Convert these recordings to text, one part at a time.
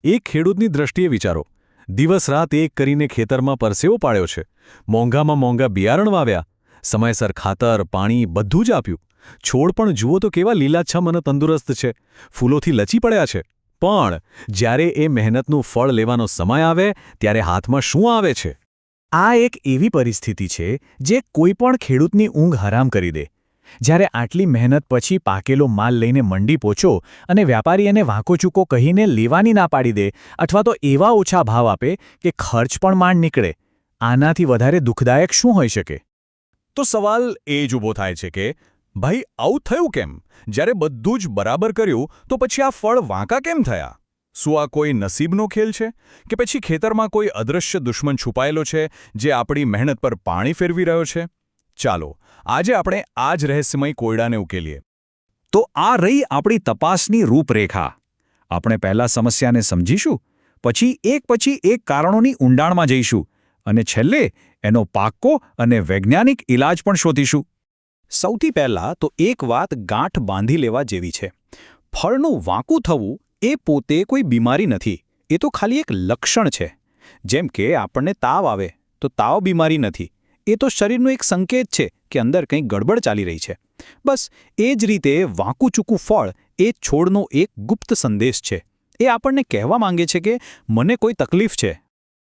એક ખેડૂતની દ્રષ્ટિએ વિચારો, દિવસ-રાત એક કરીને ખેતરમાં પરસેવો પાડ્યો છે, મોંઘામાં મોંઘા બિયારણ વાવ્યા, સમયસર ખાતર, પાણી બધું જ આપ્યું. છોડ પણ જુઓ તો કેવા લીલાછમ અને તંદુરસ્ત છે, ફૂલોથી લચી પડ્યા છે. પણ જ્યારે એ મહેનતનું ફળ લેવાનો સમય આવે ત્યારે હાથમાં શું આવે છે? આ એક એવી પરિસ્થિતિ છે જે કોઈપણ ખેડૂતની ઊંઘ હરામ કરી દે. જ્યારે આટલી મહેનત પછી પાકેલો માલ લઈને મંડી પહોંચો અને વેપારી એને વાંકો ચૂકો કહીને લેવાની ના પાડી દે અથવા તો એવા ઓછા ભાવ આપે કે ખર્ચ પણ માંડ નીકળે, આનાથી વધારે દુઃખદાયક શું હોઈ શકે? તો સવાલ એ જ ઊભો થાય છે કે ભાઈ આવું થયું કેમ? જ્યારે બધું જ બરાબર કર્યું તો પછી આ ફળ વાંકા કેમ થયા? શું આ કોઈ નસીબનો ખેલ છે કે પછી ખેતરમાં કોઈ અદૃશ્ય દુશ્મન છુપાયેલો છે જે આપણી મહેનત પર પાણી ફેરવી રહ્યો છે? ચાલો આજે આપણે આ જ રહસ્યમય કોયડાને ઉકેલીએ. તો આ રહી આપણી તપાસની રૂપરેખા. આપણે પહેલા સમસ્યાને સમજીશું, પછી એક કારણોની ઊંડાણમાં જઈશું અને છેલ્લે એનો પાક્કો અને વૈજ્ઞાનિક ઇલાજ પણ શોધીશું. સૌથી પહેલાં તો એક વાત ગાંઠ બાંધી લેવા જેવી છે. ફળનું વાંકું થવું એ પોતે કોઈ બીમારી નથી, એ તો ખાલી એક લક્ષણ છે. જેમ કે આપણને તાવ આવે તો તાવ બીમારી નથી, એ તો શરીરનો એક સંકેત છે કે અંદર કંઈક ગડબડ ચાલી રહી છે. બસ એ જ રીતે વાંકું ચૂકું ફળ એ છોડનો એક ગુપ્ત સંદેશ છે. એ આપણને કહેવા માંગે છે કે મને કોઈ તકલીફ છે.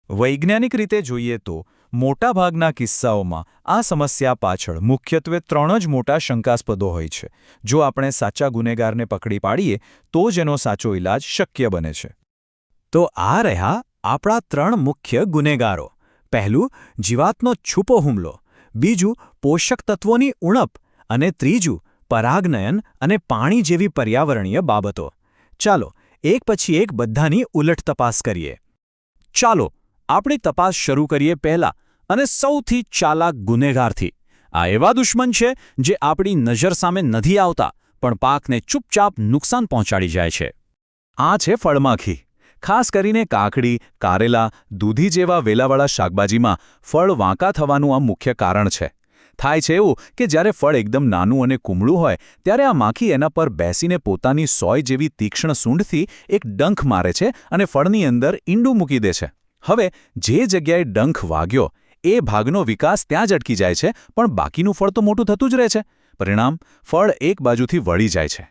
વૈજ્ઞાનિક રીતે જોઈએ તો મોટાભાગના કિસ્સાઓમાં આ સમસ્યા પાછળ મુખ્યત્વે 3 જ મોટા શંકાસ્પદો હોય છે. જો આપણે સાચા ગુનેગારને પકડી પાડીએ તો જ એનો સાચો ઇલાજ શક્ય બને છે. તો આ રહ્યા આપણા 3 મુખ્ય ગુનેગારો. પહેલું, જીવાતનો છૂપો હુમલો. બીજું, પોષક તત્વોની ઉણપ. અને ત્રીજું, પરાગનયન અને પાણી જેવી પર્યાવરણીય બાબતો. ચાલો એક પછી એક બધાની ઉલટ તપાસ કરીએ. ચાલો આપણી તપાસ શરૂ કરીએ પહેલા અને સૌથી ચાલાક ગુનેગારથી. આ એવા દુશ્મન છે જે આપણી નજર સામે નથી આવતા પણ પાકને ચૂપચાપ નુકસાન પહોંચાડી જાય છે. આ છે ફળમાખી. ખાસ કરીને કાકડી, કારેલા, દૂધી જેવા વેલાવાળા શાકભાજીમાં ફળ વાંકા થવાનું આ મુખ્ય કારણ છે. થાય છે એવું કે જ્યારે ફળ એકદમ નાનું અને કુમળું હોય ત્યારે આ માખી એના પર બેસીને પોતાની સોય જેવી તીક્ષ્ણ સૂંઢથી એક ડંખ મારે છે અને ફળની અંદર ઈંડું મૂકી દે છે. હવે જે જગ્યાએ ડંખ વાગ્યો એ ભાગનો વિકાસ ત્યાં જ અટકી જાય છે, પણ બાકીનું ફળ તો મોટું થતું જ રહે છે. પરિણામ, ફળ એક બાજુથી વળી જાય છે.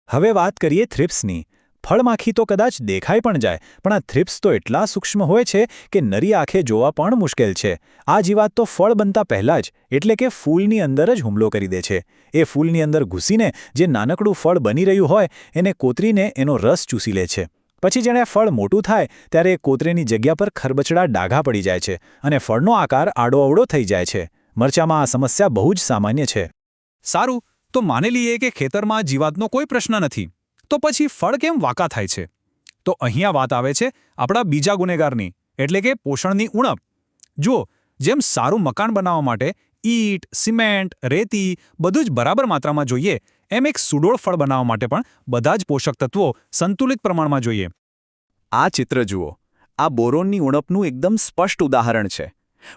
હવે વાત કરીએ થ્રિપ્સની. ફળમાખી તો કદાચ દેખાઈ પણ જાય, પણ આ થ્રિપ્સ તો એટલા સૂક્ષ્મ હોય છે કે નરી આંખે જોવા પણ મુશ્કેલ છે. આ જીવાત તો ફળ બનતા પહેલાં જ, એટલે કે ફૂલની અંદર જ હુમલો કરી દે છે. એ ફૂલની અંદર ઘૂસીને જે નાનકડું ફળ બની રહ્યું હોય એને કોતરીને એનો રસ ચૂસી લે છે. પછી જ્યારે ફળ મોટું થાય ત્યારે એ કોતરેની જગ્યા પર ખરબચડા ડાઘા પડી જાય છે અને ફળનો આકાર આડોઅવળો થઈ જાય છે. મરચામાં આ સમસ્યા બહુ જ સામાન્ય છે. સારું, તો માની લઈએ કે ખેતરમાં જીવાતનો કોઈ પ્રશ્ન નથી. તો પછી ફળ કેમ વાંકા થાય છે? તો અહીંયા વાત આવે છે આપણા બીજા ગુનેગારની, એટલે કે પોષણની ઉણપ. જુઓ, જેમ સારું મકાન બનાવવા માટે ઈંટ, સિમેન્ટ, રેતી બધું જ બરાબર માત્રામાં જોઈએ, એમ એક સુડોળ ફળ બનાવવા માટે પણ બધા જ પોષક તત્વો સંતુલિત પ્રમાણમાં જોઈએ. આ ચિત્ર જુઓ. આ બોરોનની ઉણપનું એકદમ સ્પષ્ટ ઉદાહરણ છે.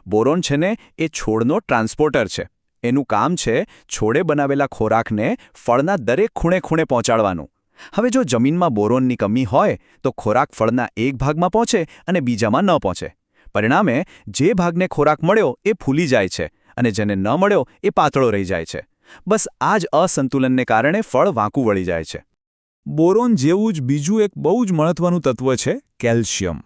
બોરોન છે ને એ છોડનો ટ્રાન્સપોર્ટર છે. એનું કામ છે છોડે બનાવેલા ખોરાકને ફળના દરેક ખૂણે પહોંચાડવાનું. હવે જો જમીનમાં બોરોનની કમી હોય તો ખોરાક ફળના એક ભાગમાં પહોંચે અને બીજામાં ન પહોંચે. પરિણામે જે ભાગને ખોરાક મળ્યો એ ફૂલી જાય છે અને જેને ન મળ્યો એ પાતળો રહી જાય છે. બસ આ જ અસંતુલનને કારણે ફળ વાંકું વળી જાય છે. બોરોન જેવું જ બીજું એક બહુ જ મહત્વનું તત્વ છે કેલ્શિયમ.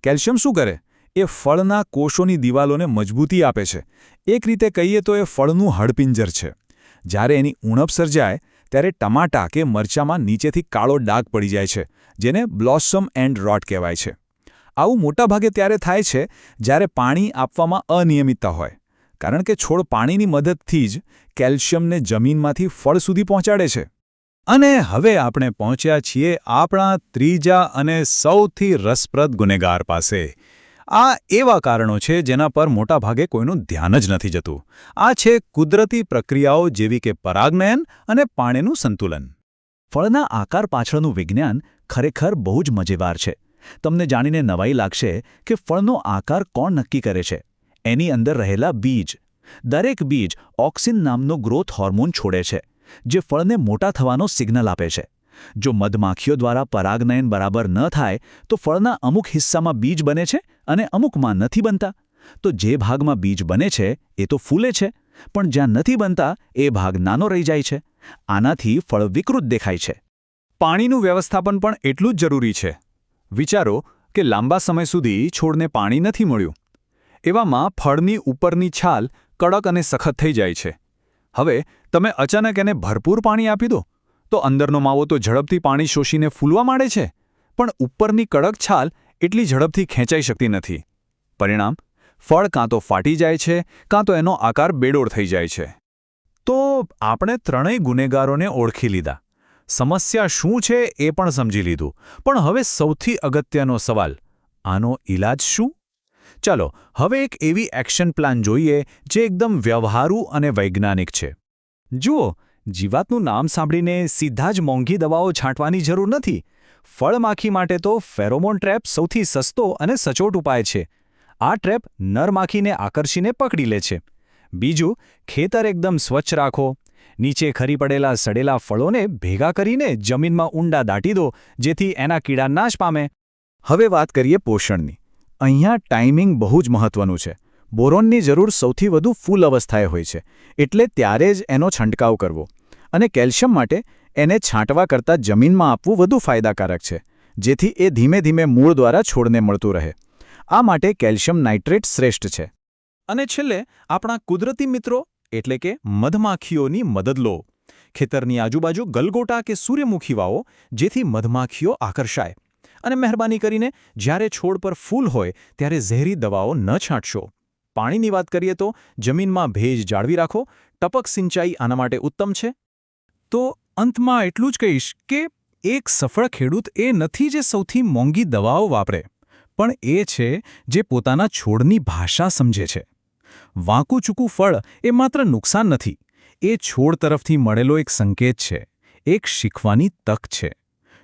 કેલ્શિયમ શું કરે? એ ફળના કોષોની દિવાલોને મજબૂતી આપે છે. એક રીતે કહીએ તો એ ફળનું હાડપિંજર છે. જ્યારે એની ઉણપ સર્જાય ત્યારે ટમાટા કે મરચામાં નીચેથી કાળો ડાઘ પડી જાય છે, જેને બ્લોસમ એન્ડ રોટ કહેવાય છે. આવું મોટાભાગે ત્યારે થાય છે જ્યારે પાણી આપવામાં અનિયમિતતા હોય, કારણ કે છોડ પાણીની મદદથી જ કેલ્શિયમને જમીનમાંથી ફળ સુધી પહોંચાડે છે. અને હવે આપણે પહોંચ્યા છીએ આપણા ત્રીજા અને સૌથી રસપ્રદ ગુનેગાર પાસે. આ એવા કારણો છે જેના પર મોટાભાગે કોઈનું ધ્યાન જ નથી જતું. આ છે કુદરતી પ્રક્રિયાઓ જેવી કે પરાગનયન અને પાણીનું સંતુલન. ફળના આકાર પાછળનું વિજ્ઞાન ખરેખર બહુ જ મજેદાર છે. તમને જાણીને નવાઈ લાગશે કે ફળનો આકાર કોણ નક્કી કરે છે? એની અંદર રહેલા બીજ. દરેક બીજ ઓક્સિન નામનો ગ્રોથ હોર્મોન છોડે છે, જે ફળને મોટા થવાનો સિગ્નલ આપે છે. જો મધમાખીઓ દ્વારા પરાગનયન બરાબર ન થાય તો ફળના અમુક હિસ્સામાં બીજ બને છે અને અમુકમાં નથી બનતા. તો જે ભાગમાં બીજ બને છે એ તો ફૂલે છે, પણ જ્યાં નથી બનતા એ ભાગ નાનો રહી જાય છે. આનાથી ફળ વિકૃત દેખાય છે. પાણીનું વ્યવસ્થાપન પણ એટલું જ જરૂરી છે. વિચારો કે લાંબા સમય સુધી છોડને પાણી નથી મળ્યું. એવામાં ફળની ઉપરની છાલ કડક અને સખત થઈ જાય છે. હવે તમે અચાનક એને ભરપૂર પાણી આપી દો તો અંદરનો માવો તો ઝડપથી પાણી શોષીને ફૂલવા માંડે છે, પણ ઉપરની કડક છાલ એટલી ઝડપથી ખેંચાઈ શકતી નથી. પરિણામ, ફળ કાં તો ફાટી જાય છે કાં તો એનો આકાર બેડોળ થઈ જાય છે. તો આપણે ત્રણેય ગુનેગારોને ઓળખી લીધા, સમસ્યા શું છે એ પણ સમજી લીધું, પણ હવે સૌથી અગત્યનો સવાલ, આનો ઈલાજ શું? ચાલો હવે એક એવી એક્શન પ્લાન જોઈએ જે એકદમ વ્યવહારુ અને વૈજ્ઞાનિક છે. જુઓ, જીવાતનું નામ સાંભળીને સીધા જ મોંઘી દવાઓ છાંટવાની જરૂર નથી. ફળમાખી માટે તો ફેરોમોન ટ્રેપ સૌથી સસ્તો અને સચોટ ઉપાય છે. આ ટ્રેપ નર માખીને આકર્ષીને પકડી લે છે. બીજું, ખેતર એકદમ સ્વચ્છ રાખો. નીચે ખરી પડેલા સડેલા ફળોને ભેગા કરીને જમીનમાં ઊંડા દાટી દો, જેથી એના કીડા નાશ પામે. હવે વાત કરીએ પોષણની. અહીંયા ટાઈમિંગ બહુ જ મહત્વનું છે. બોરોનની જરૂર સૌથી વધુ ફૂલ અવસ્થાએ હોય છે, એટલે ત્યારે જ એનો છંટકાવ કરવો. અને કેલ્શિયમ માટે એને છાંટવા કરતાં જમીનમાં આપવું વધુ ફાયદાકારક છે, જેથી એ ધીમે ધીમે મૂળ દ્વારા છોડને મળતું રહે. આ માટે કેલ્શિયમ નાઇટ્રેટ શ્રેષ્ઠ છે. અને છેલ્લે આપણા કુદરતી મિત્રો એટલે કે મધમાખીઓની મદદ લો. ખેતરની આજુબાજુ ગલગોટા કે સૂર્યમુખી વાવો, જેથી મધમાખીઓ આકર્ષાય. અને મહેરબાની કરીને જ્યારે છોડ પર ફૂલ હોય ત્યારે ઝેરી દવાઓ ન છાંટશો. પાણીની વાત કરીએ તો જમીનમાં ભેજ જાળવી રાખો. ટપક સિંચાઈ આના માટે ઉત્તમ છે. તો અંતમાં એટલું જ કહીશ કે એક સફળ ખેડૂત એ નથી જે સૌથી મોંઘી દવાઓ વાપરે, પણ એ છે જે પોતાના છોડની ભાષા સમજે છે. વાંકું ચૂકું ફળ એ માત્ર નુકસાન નથી, એ છોડ તરફથી મળેલો એક સંકેત છે, એક શીખવાની તક છે.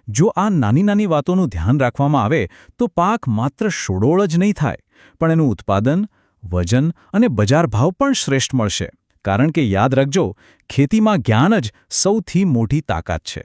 જો આ નાની નાની વાતોનું ધ્યાન રાખવામાં આવે તો પાક માત્ર શોડોળ જ નહીં થાય, પણ એનું ઉત્પાદન, વજન અને બજાર ભાવ પણ શ્રેષ્ઠ મળશે. કારણ કે યાદ રાખજો, ખેતીમાં જ્ઞાન જ સૌથી મોટી તાકાત છે.